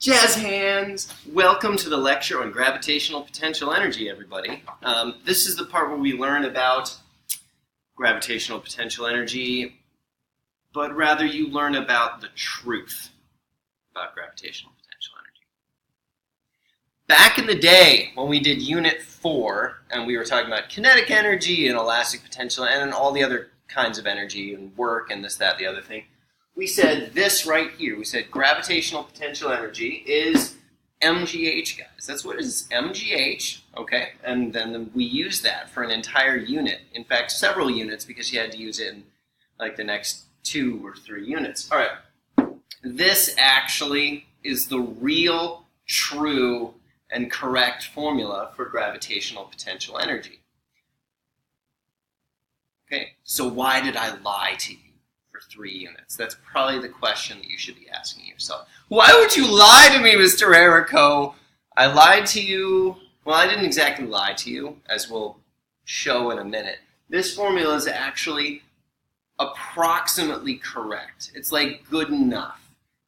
Jazz hands! Welcome to the lecture on gravitational potential energy, everybody. This is the part where we learn about gravitational potential energy, but rather you learn about the truth about gravitational potential energy. Back in the day, when we did Unit 4, and we were talking about kinetic energy and elastic potential and all the other kinds of energy and work and this, that, the other thing, we said this right here. We said gravitational potential energy is mgh, guys. That's what it is, mgh, okay? And then we use that for an entire unit. In fact, several units, because you had to use it in like the next 2 or 3 units. All right. This actually is the real, true, and correct formula for gravitational potential energy. Okay, so why did I lie to you? 3 units? That's probably the question that you should be asking yourself. Why would you lie to me, Mr. Errico? I lied to you. Well, I didn't exactly lie to you, as we'll show in a minute. This formula is actually approximately correct. It's like good enough.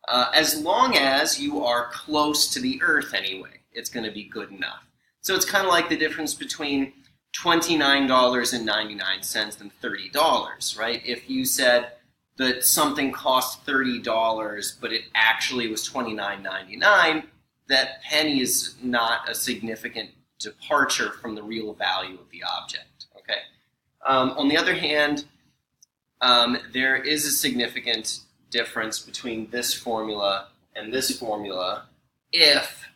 As long as you are close to the Earth anyway, it's going to be good enough. So it's kind of like the difference between $29.99 and $30, right? If you said that something cost $30, but it actually was $29.99, that penny is not a significant departure from the real value of the object. Okay. On the other hand, there is a significant difference between this formula and this formula if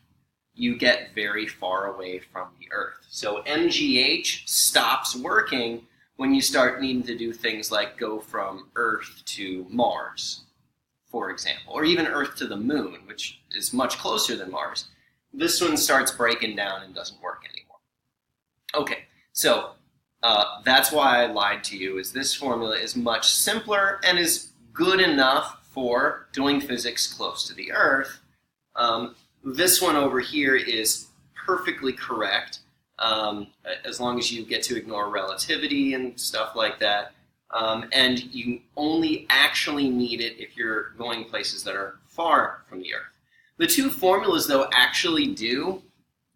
you get very far away from the Earth. So MGH stops working when you start needing to do things like go from Earth to Mars, for example, or even Earth to the Moon, which is much closer than Mars. This one starts breaking down and doesn't work anymore. Okay, so that's why I lied to you, is this formula is much simpler and is good enough for doing physics close to the Earth. This one over here is perfectly correct, as long as you get to ignore relativity and stuff like that. And you only actually need it if you're going places that are far from the Earth. The 2 formulas, though, actually do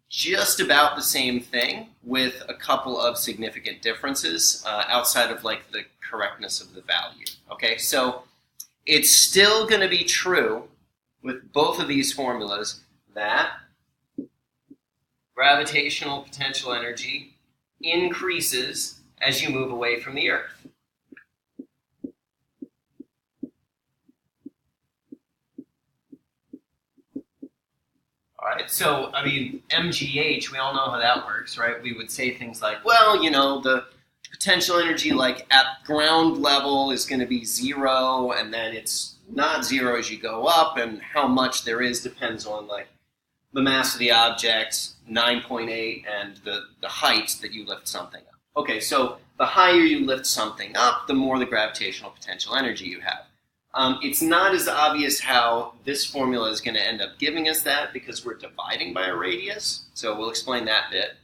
just about the same thing with a couple of significant differences outside of like the correctness of the value. Okay, so it's still going to be true with both of these formulas that gravitational potential energy increases as you move away from the Earth. All right, so, I mean, MGH, we all know how that works, right? We would say things like, well, you know, the potential energy, like, at ground level is going to be 0, and then it's not 0 as you go up, and how much there is depends on, like, the mass of the object, 9.8, and the height that you lift something up. Okay, so the higher you lift something up, the more the gravitational potential energy you have. It's not as obvious how this formula is going to end up giving us that because we're dividing by a radius. So we'll explain that bit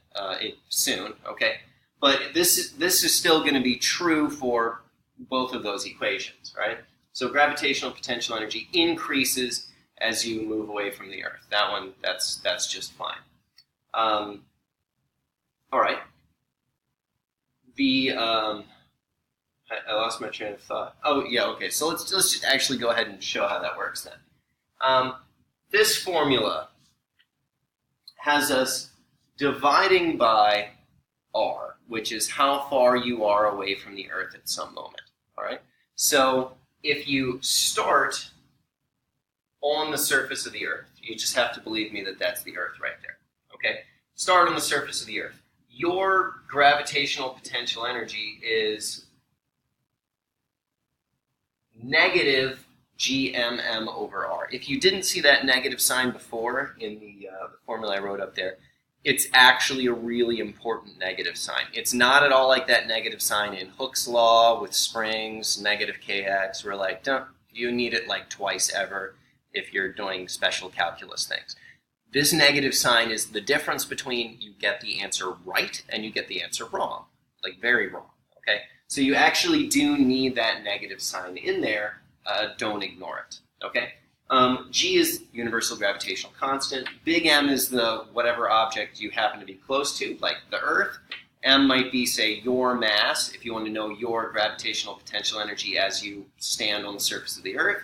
soon, okay? But this is still going to be true for both of those equations, right? So gravitational potential energy increases as you move away from the Earth. That one, that's just fine. All right. I lost my train of thought. Oh, yeah, okay. So let's just actually go ahead and show how that works then. This formula has us dividing by r, which is how far you are away from the Earth at some moment. All right. So if you start on the surface of the Earth, you just have to believe me that that's the Earth right there. Okay? Start on the surface of the Earth. Your gravitational potential energy is negative gmm over r. If you didn't see that negative sign before in the formula I wrote up there, it's actually a really important negative sign. It's not at all like that negative sign in Hooke's law with springs, negative kx, where like, you need it like twice ever if you're doing special calculus things. This negative sign is the difference between you get the answer right and you get the answer wrong, like very wrong, okay? So you actually do need that negative sign in there. Don't ignore it, okay? G is universal gravitational constant. Big M is the whatever object you happen to be close to, like the Earth. M might be, say, your mass, if you want to know your gravitational potential energy as you stand on the surface of the Earth.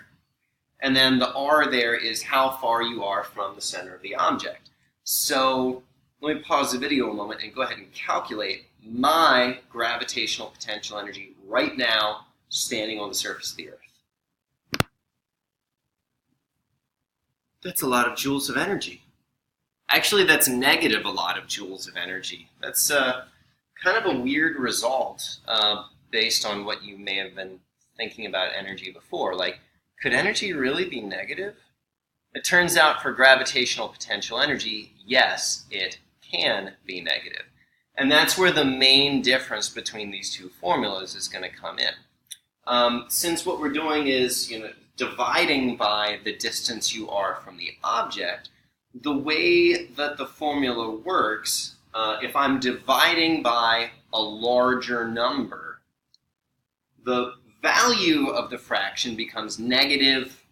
And then the R there is how far you are from the center of the object. So let me pause the video a moment and go ahead and calculate my gravitational potential energy right now standing on the surface of the Earth. That's a lot of joules of energy. Actually, that's negative a lot of joules of energy. That's kind of a weird result based on what you may have been thinking about energy before. Like, could energy really be negative? It turns out for gravitational potential energy, yes, it can be negative. And that's where the main difference between these two formulas is going to come in. Since what we're doing is, dividing by the distance you are from the object, the way that the formula works, if I'm dividing by a larger number, the value of the fraction becomes negative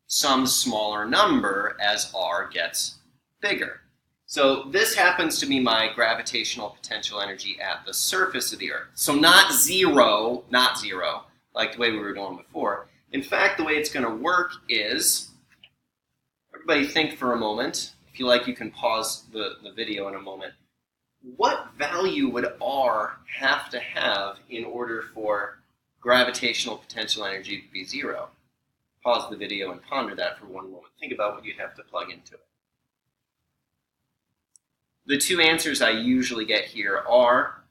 some smaller number as r gets bigger. So this happens to be my gravitational potential energy at the surface of the Earth. So not zero, like the way we were doing before. In fact, the way it's going to work is, everybody think for a moment. If you like, you can pause the video in a moment. What value would R have to have in order for gravitational potential energy to be zero? Pause the video and ponder that for one moment. Think about what you'd have to plug into it. The two answers I usually get here are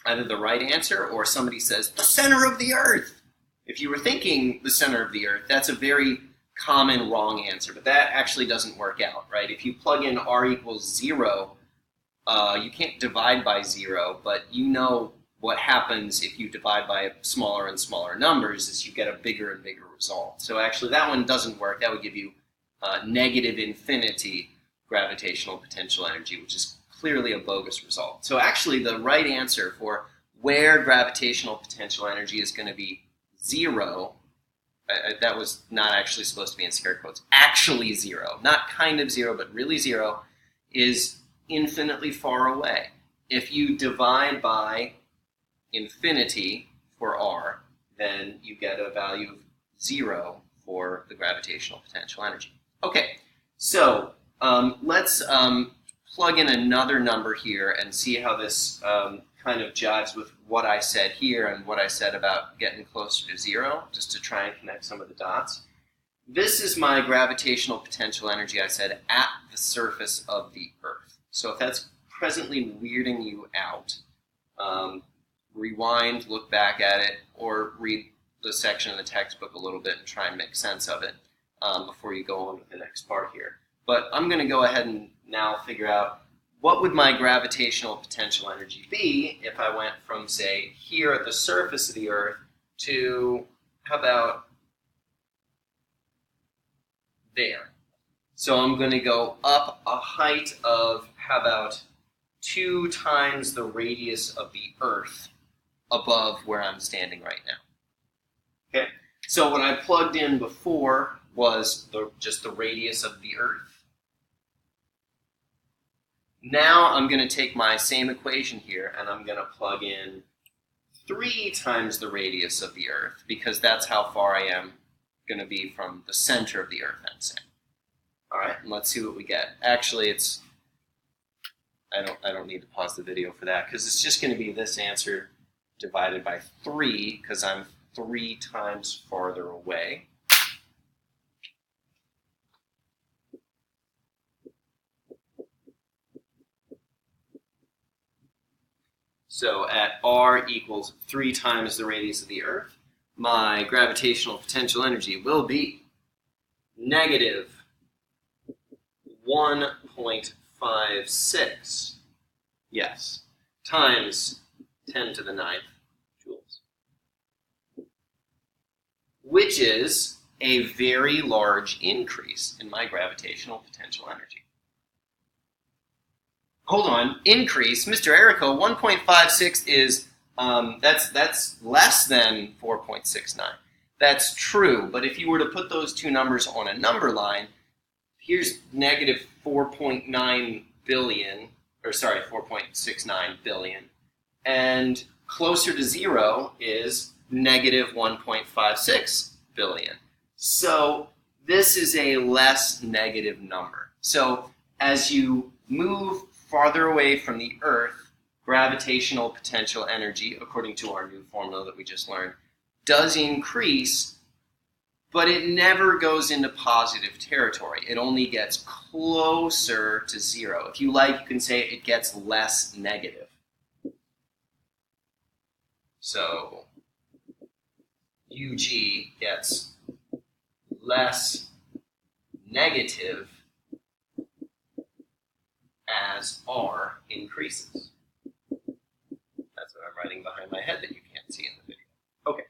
either the right answer or somebody says, the center of the Earth. If you were thinking the center of the Earth, that's a very common wrong answer, but that actually doesn't work out, right? If you plug in r equals 0, you can't divide by 0, but you know what happens if you divide by smaller and smaller numbers is you get a bigger and bigger result. So actually that one doesn't work. That would give you negative infinity gravitational potential energy, which is clearly a bogus result. So actually the right answer for where gravitational potential energy is going to be 0, that was not actually supposed to be in scare quotes, actually 0, not kind of 0, but really 0, is infinitely far away. If you divide by infinity for r, then you get a value of 0 for the gravitational potential energy. Okay, so let's plug in another number here and see how this kind of jives with what I said here and what I said about getting closer to 0, just to try and connect some of the dots. This is my gravitational potential energy, I said, at the surface of the Earth. So if that's presently weirding you out, rewind, look back at it, or read the section of the textbook a little bit and try and make sense of it before you go on with the next part here. But I'm going to go ahead and now figure out what would my gravitational potential energy be if I went from, say, here at the surface of the Earth to, how about there? So I'm going to go up a height of, how about 2 times the radius of the Earth above where I'm standing right now. Okay, so what I plugged in before was just the radius of the Earth. Now I'm going to take my same equation here and I'm going to plug in 3 times the radius of the Earth, because that's how far I am going to be from the center of the Earth, I'm saying. All right, and let's see what we get. Actually, I don't need to pause the video for that, because it's just going to be this answer divided by 3, because I'm 3 times farther away. So at r equals 3 times the radius of the Earth, my gravitational potential energy will be negative 1.56, yes, times 10 to the 9th joules, which is a very large increase in my gravitational potential energy. Hold on, increase, Mr. Errico, 1.56 is, that's less than 4.69. That's true, but if you were to put those two numbers on a number line, here's negative 4.9 billion, or sorry, 4.69 billion, and closer to zero is negative 1.56 billion. So this is a less negative number. So as you move farther away from the Earth, gravitational potential energy, according to our new formula that we just learned, does increase, but it never goes into positive territory. It only gets closer to zero. If you like, you can say it gets less negative. So UG gets less negative as R increases. That's what I'm writing behind my head that you can't see in the video. Okay,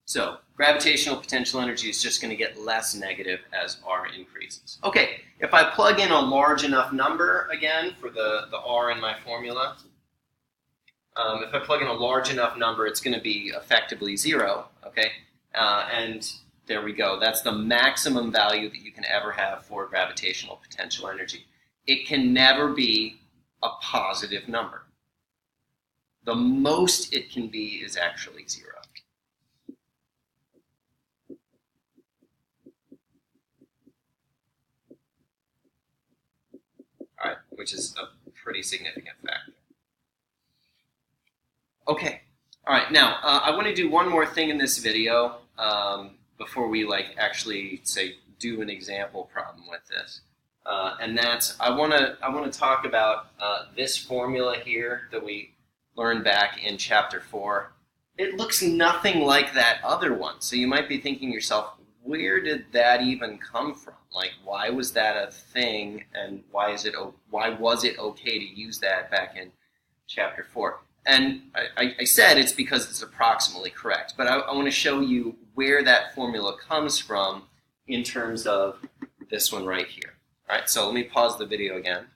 so gravitational potential energy is just going to get less negative as R increases. Okay, if I plug in a large enough number again for the R in my formula, if I plug in a large enough number, it's going to be effectively zero, okay? And there we go. That's the maximum value that you can ever have for gravitational potential energy. It can never be a positive number. The most it can be is actually zero. All right, which is a pretty significant factor. Okay, all right, now I want to do one more thing in this video before we actually say do an example problem with this. And that's, I want to talk about this formula here that we learned back in Chapter 4. It looks nothing like that other one. So you might be thinking to yourself, where did that even come from? Like, why was that a thing, and why was it okay to use that back in Chapter 4? And I said it's because it's approximately correct. But I want to show you where that formula comes from in terms of this one right here. All right, so let me pause the video again.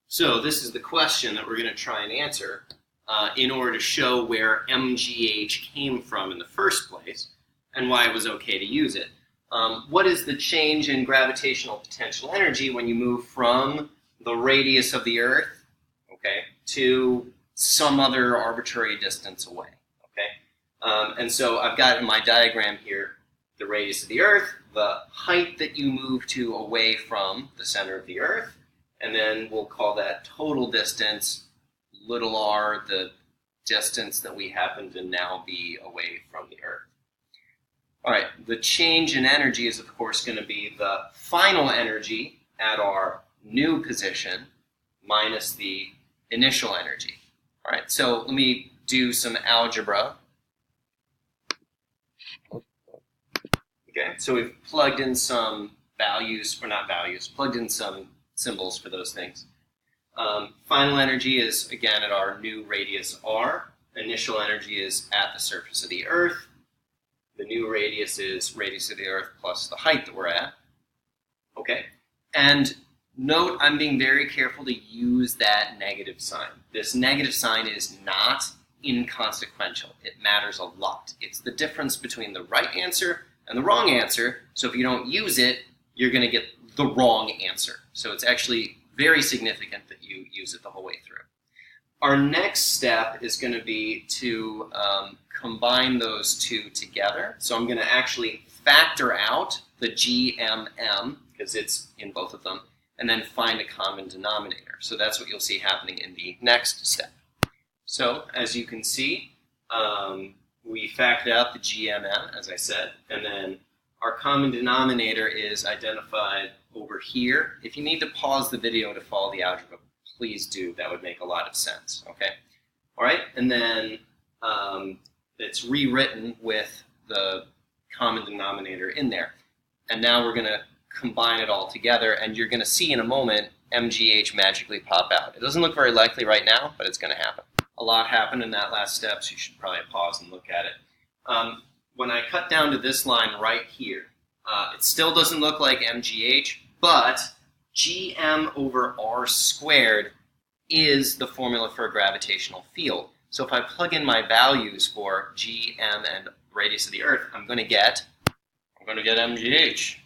So this is the question that we're going to try and answer in order to show where MGH came from in the first place and why it was okay to use it. What is the change in gravitational potential energy when you move from the radius of the Earth, okay, to some other arbitrary distance away, okay? And so I've got in my diagram here the radius of the Earth, the height that you move to away from the center of the Earth, and then we'll call that total distance, little r, the distance that we happen to now be away from the Earth. All right, the change in energy is, of course, going to be the final energy at our new position minus the initial energy. All right, so let me do some algebra. Okay, so we've plugged in some values, or not values, plugged in some symbols for those things. Final energy is, again, at our new radius r. Initial energy is at the surface of the Earth. The new radius is radius of the Earth plus the height that we're at. Okay, and note I'm being very careful to use that negative sign. This negative sign is not inconsequential. It matters a lot. It's the difference between the right answer and the wrong answer, so if you don't use it, you're going to get the wrong answer. So it's actually very significant that you use it the whole way through. Our next step is going to be to combine those two together. So I'm going to actually factor out the GMM, because it's in both of them, and then find a common denominator. So that's what you'll see happening in the next step. So as you can see, we factored out the GMM, as I said, and then our common denominator is identified over here. If you need to pause the video to follow the algebra, please do. That would make a lot of sense, okay? All right, and then it's rewritten with the common denominator in there. And now we're going to combine it all together, and you're going to see in a moment MGH magically pop out. It doesn't look very likely right now, but it's going to happen. A lot happened in that last step, so you should probably pause and look at it. When I cut down to this line right here, it still doesn't look like MGH, but GM over R squared is the formula for a gravitational field. So if I plug in my values for G, M, and radius of the Earth, I'm going to get mgh.